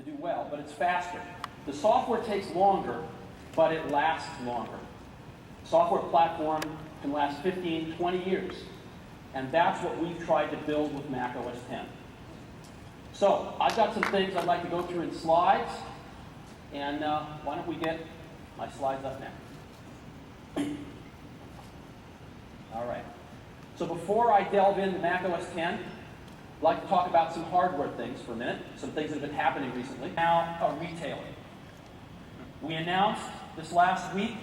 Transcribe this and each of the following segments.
to do well, but it's faster. The software takes longer, but it lasts longer. Software platform can last 15, 20 years. And that's what we've tried to build with Mac OS X. So, I've got some things I'd like to go through in slides. And why don't we get my slides up now? All right. So before I delve into Mac OS X, I'd like to talk about some hardware things for a minute, some things that have been happening recently. Now, a retailer. We announced this last week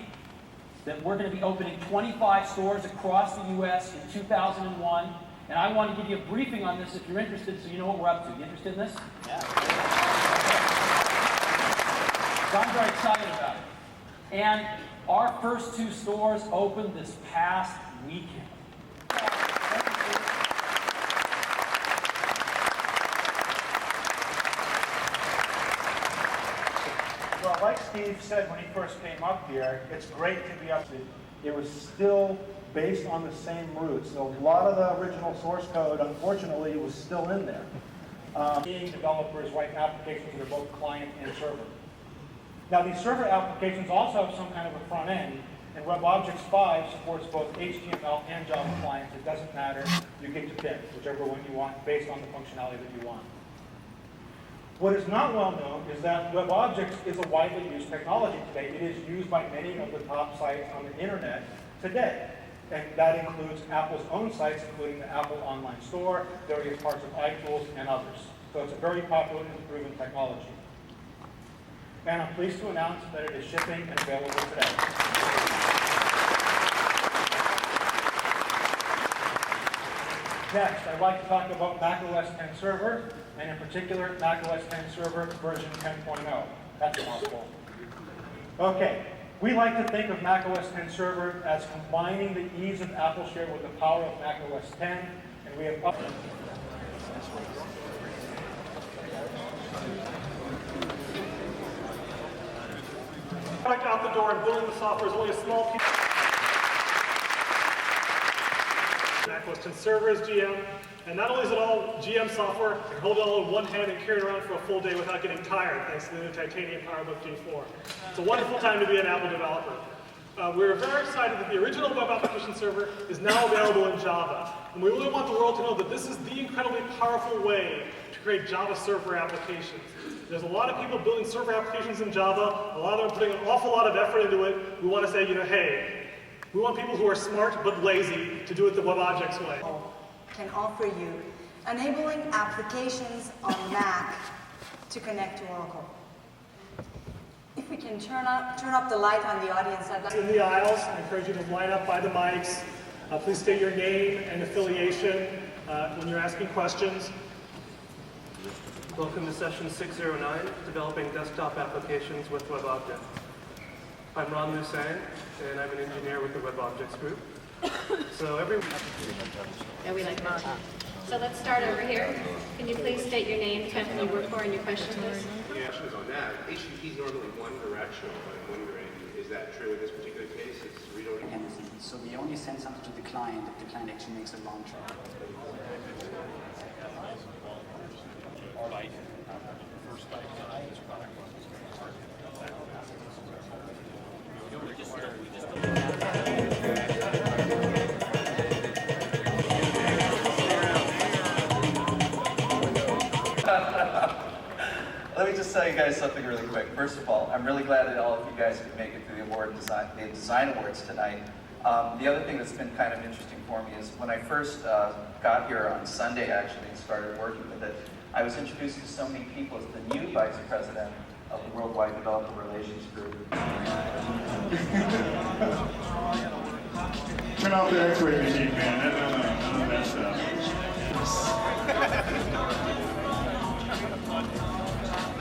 that we're going to be opening 25 stores across the U.S. in 2001. And I want to give you a briefing on this if you're interested, so you know what we're up to. You interested in this? Yeah. So I'm very excited about it. And our first 2 stores opened this past weekend. Well, like Steve said when he first came up here, it's great to be up to. It was still based on the same roots. So a lot of the original source code, unfortunately, was still in there. Being developers write applications that are both client and server. Now, these server applications also have some kind of a front end, and WebObjects 5 supports both HTML and Java clients. It doesn't matter. You get to pick whichever one you want based on the functionality that you want. What is not well known is that WebObjects is a widely used technology today. It is used by many of the top sites on the internet today. And that includes Apple's own sites, including the Apple Online Store, various parts of iTools, and others. So it's a very popular and proven technology. And I'm pleased to announce that it is shipping and available today. Next, I'd like to talk about Mac OS X Server, and in particular, Mac OS X Server version 10.0. That's a mouthful. Okay, we like to think of Mac OS X Server as combining the ease of AppleShare with the power of Mac OS X, and we have product out the door and building the software is only a small piece. Mac OS X Server is GM, and not only is it all GM software, you can hold it all in one hand and carry it around for a full day without getting tired, thanks to the new titanium PowerBook G4. It's a wonderful time to be an Apple developer. We're very excited that the original web application server is now available in Java. And we really want the world to know that this is the incredibly powerful way to create Java server applications. There's a lot of people building server applications in Java. A lot of them putting an awful lot of effort into it. We want to say, hey, we want people who are smart but lazy to do it the WebObjects way. Can offer you enabling applications on Mac to connect to Oracle. If we can turn up the light on the audience, I'd like in the aisles. I encourage you to line up by the mics. Please state your name and affiliation when you're asking questions. Welcome to session 609, Developing Desktop Applications with WebObjects. I'm Ron Lusang, and I'm an engineer with the WebObjects group. So Yeah, we like that. So let's start over here. Can you please state your name, the company you work for, and your question is? The question is on that. HTTP is normally one directional, but I'm wondering, is that true in this particular case? It's read-only? So we only send something to the client if the client actually makes a launch. Let me just tell you guys something really quick. First of all, I'm really glad that all of you guys could make it to the design awards tonight. The other thing that's been kind of interesting for me is when I first got here on Sunday, actually, and started working with it, I was introduced to so many people as the new vice president of the Worldwide Developer Relations Group. Turn off the X-ray machine, man. None of that stuff.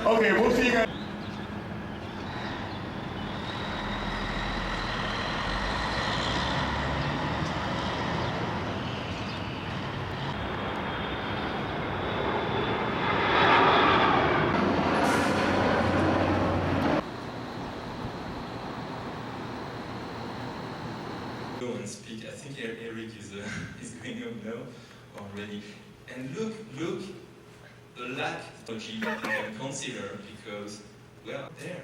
Okay, we'll see you guys. Go and speak. I think Eric is going up now already. And look, a lack of technology you can consider because we are there.